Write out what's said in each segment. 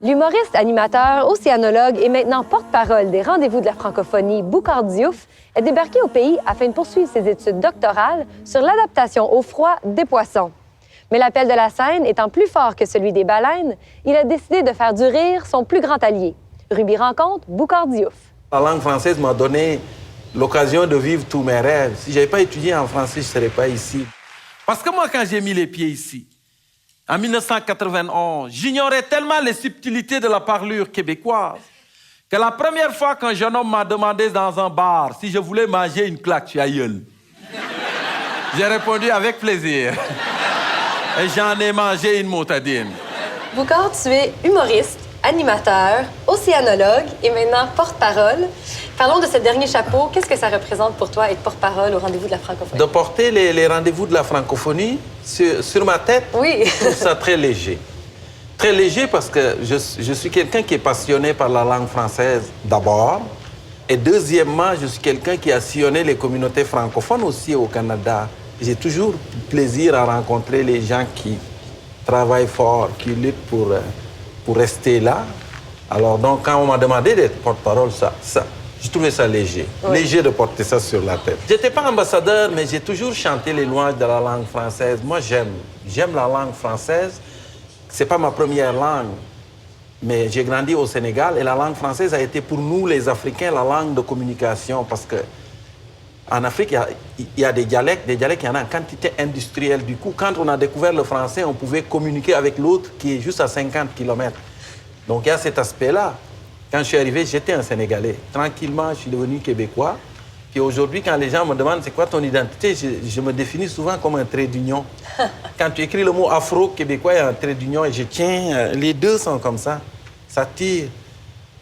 L'humoriste, animateur, océanologue et maintenant porte-parole des rendez-vous de la francophonie, Boucard Diouf, est débarqué au pays afin de poursuivre ses études doctorales sur l'adaptation au froid des poissons. Mais l'appel de la scène étant plus fort que celui des baleines, il a décidé de faire du rire son plus grand allié. Ruby rencontre Boucard Diouf. La langue française m'a donné l'occasion de vivre tous mes rêves. Si je n'avais pas étudié en français, je ne serais pas ici. Parce que moi, quand j'ai mis les pieds ici, en 1991, j'ignorais tellement les subtilités de la parlure québécoise que la première fois qu'un jeune homme m'a demandé dans un bar si je voulais manger une claque sur la gueule, j'ai répondu avec plaisir. Et j'en ai mangé une motadine. Boucard, tu es humoriste, animateur, océanologue et maintenant porte-parole. Parlons de ce dernier chapeau. Qu'est-ce que ça représente pour toi être porte-parole au rendez-vous de la francophonie? De porter les rendez-vous de la francophonie sur ma tête, oui. Je trouve ça très léger. Très léger parce que je suis quelqu'un qui est passionné par la langue française d'abord. Et deuxièmement, je suis quelqu'un qui a sillonné les communautés francophones aussi au Canada. J'ai toujours plaisir à rencontrer les gens qui travaillent fort, qui luttent pour rester là. Alors donc, quand on m'a demandé d'être porte-parole, je trouvais ça léger. Oui. Léger de porter ça sur la tête. J'étais pas ambassadeur, mais j'ai toujours chanté les louanges de la langue française. Moi, j'aime la langue française. C'est pas ma première langue, mais j'ai grandi au Sénégal et la langue française a été pour nous, les Africains, la langue de communication parce que en Afrique, il y a des dialectes, il y en a en quantité industrielle. Du coup, quand on a découvert le français, on pouvait communiquer avec l'autre qui est juste à 50 km. Donc, il y a cet aspect-là. Quand je suis arrivé, j'étais un Sénégalais. Tranquillement, je suis devenu Québécois. Puis aujourd'hui, quand les gens me demandent c'est quoi ton identité, je me définis souvent comme un trait d'union. Quand tu écris le mot afro-québécois, il y a un trait d'union et je tiens, les deux sont comme ça. Ça tire.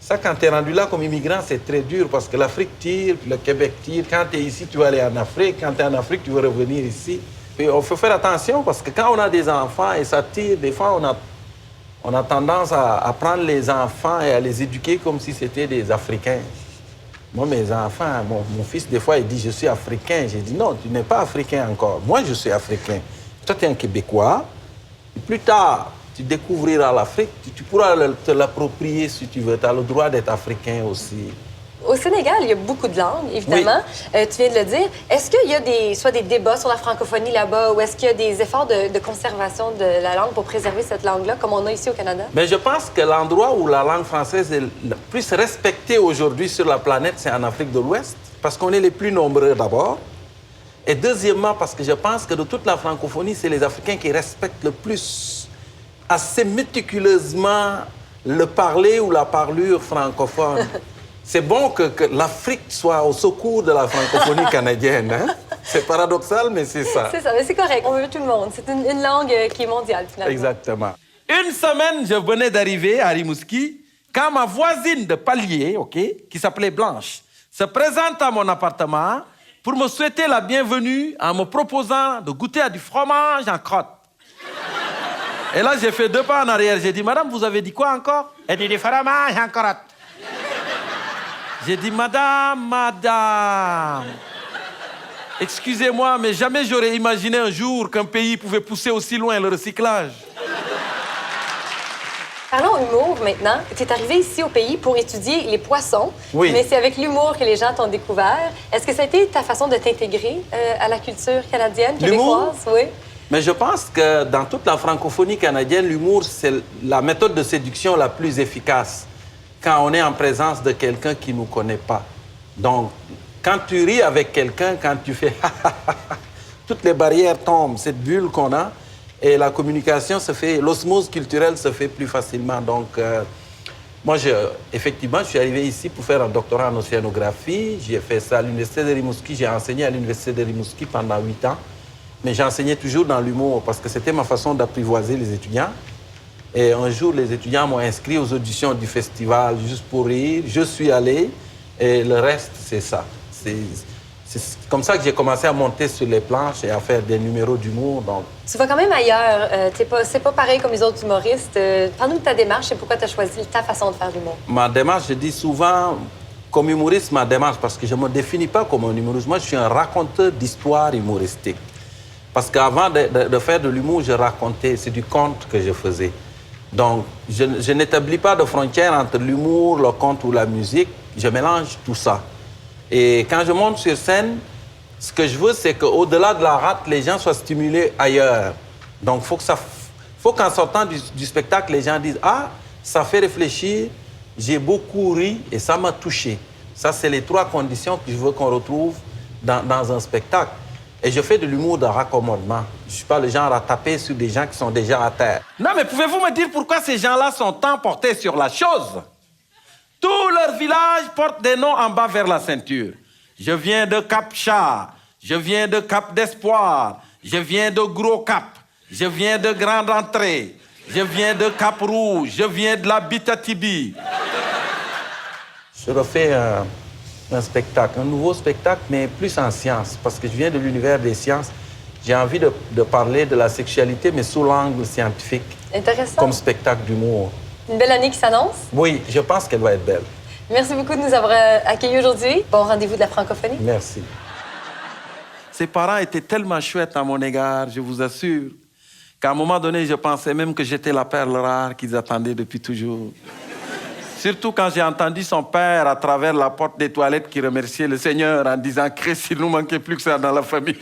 Ça, quand tu es rendu là comme immigrant, c'est très dur parce que l'Afrique tire, puis le Québec tire. Quand tu es ici, tu vas aller en Afrique. Quand tu es en Afrique, tu veux revenir ici. Puis il faut faire attention parce que quand on a des enfants et ça tire, des fois, on a tendance à prendre les enfants et à les éduquer comme si c'était des Africains. Moi, mes enfants, mon fils, des fois, il dit « je suis africain ». J'ai dit « non, tu n'es pas africain encore. Moi, je suis africain. Toi, tu es un Québécois. Et plus tard, tu découvriras l'Afrique. Tu pourras te l'approprier si tu veux. Tu as le droit d'être africain aussi. » Au Sénégal, il y a beaucoup de langues, évidemment. Oui. Tu viens de le dire. Est-ce qu'il y a soit des débats sur la francophonie là-bas ou est-ce qu'il y a des efforts de conservation de la langue pour préserver cette langue-là, comme on a ici au Canada? Mais je pense que l'endroit où la langue française est le plus respectée aujourd'hui sur la planète, c'est en Afrique de l'Ouest, parce qu'on est les plus nombreux d'abord. Et deuxièmement, parce que je pense que de toute la francophonie, c'est les Africains qui respectent le plus, assez méticuleusement, le parler ou la parlure francophone. C'est bon que l'Afrique soit au secours de la francophonie canadienne. Hein? C'est paradoxal, mais c'est ça. C'est ça, mais c'est correct. On veut tout le monde. C'est une langue qui est mondiale, finalement. Exactement. Une semaine, je venais d'arriver à Rimouski quand ma voisine de palier, qui s'appelait Blanche, se présente à mon appartement pour me souhaiter la bienvenue en me proposant de goûter à du fromage en crotte. Et là, j'ai fait 2 pas en arrière. J'ai dit, madame, vous avez dit quoi encore? Elle dit, du fromage en crotte. J'ai dit, madame, excusez-moi, mais jamais j'aurais imaginé un jour qu'un pays pouvait pousser aussi loin le recyclage. Parlons humour maintenant. Tu es arrivé ici au pays pour étudier les poissons, oui. Mais c'est avec l'humour que les gens t'ont découvert. Est-ce que ça a été ta façon de t'intégrer à la culture canadienne, québécoise? Oui. Mais je pense que dans toute la francophonie canadienne, l'humour, c'est la méthode de séduction la plus efficace quand on est en présence de quelqu'un qui ne nous connaît pas. Donc, quand tu ris avec quelqu'un, quand tu fais toutes les barrières tombent, cette bulle qu'on a, et la communication se fait, l'osmose culturelle se fait plus facilement. Donc, moi, effectivement, je suis arrivé ici pour faire un doctorat en océanographie. J'ai fait ça à l'Université de Rimouski. J'ai enseigné à l'Université de Rimouski pendant 8 ans. Mais j'enseignais toujours dans l'humour parce que c'était ma façon d'apprivoiser les étudiants. Et un jour, les étudiants m'ont inscrit aux auditions du festival juste pour rire. Je suis allé et le reste, c'est ça. C'est comme ça que j'ai commencé à monter sur les planches et à faire des numéros d'humour. Donc... Tu vas quand même ailleurs. C'est pas pareil comme les autres humoristes. Parle-nous de ta démarche et pourquoi tu as choisi ta façon de faire l'humour. Ma démarche, je dis souvent, comme humoriste, ma démarche, parce que je ne me définis pas comme un humoriste. Moi, je suis un raconteur d'histoires humoristiques. Parce qu'avant de faire de l'humour, je racontais, c'est du conte que je faisais. Donc, je n'établis pas de frontière entre l'humour, le conte ou la musique. Je mélange tout ça. Et quand je monte sur scène, ce que je veux, c'est qu'au-delà de la rate, les gens soient stimulés ailleurs. Donc, faut qu'en sortant du spectacle, les gens disent « Ah, ça fait réfléchir, j'ai beaucoup ri et ça m'a touché. » Ça, c'est les 3 conditions que je veux qu'on retrouve dans un spectacle. Et je fais de l'humour de raccommodement. Je ne suis pas le genre à taper sur des gens qui sont déjà à terre. Non, mais pouvez-vous me dire pourquoi ces gens-là sont tant portés sur la chose? Tout leur village porte des noms en bas vers la ceinture. Je viens de Cap-Chat, je viens de Cap d'Espoir, je viens de Gros Cap, je viens de Grande Entrée, je viens de Cap Rouge, je viens de la Bitatibi. Je refais un spectacle, un nouveau spectacle, mais plus en sciences, parce que je viens de l'univers des sciences. J'ai envie de parler de la sexualité, mais sous l'angle scientifique. Intéressant. Comme spectacle d'humour. Une belle année qui s'annonce. Oui, je pense qu'elle va être belle. Merci beaucoup de nous avoir accueillis aujourd'hui. Bon rendez-vous de la francophonie. Merci. Ses parents étaient tellement chouettes à mon égard, je vous assure, qu'à un moment donné, je pensais même que j'étais la perle rare qu'ils attendaient depuis toujours. Surtout quand j'ai entendu son père à travers la porte des toilettes qui remerciait le Seigneur en disant « Christ, il nous manquait plus que ça dans la famille. »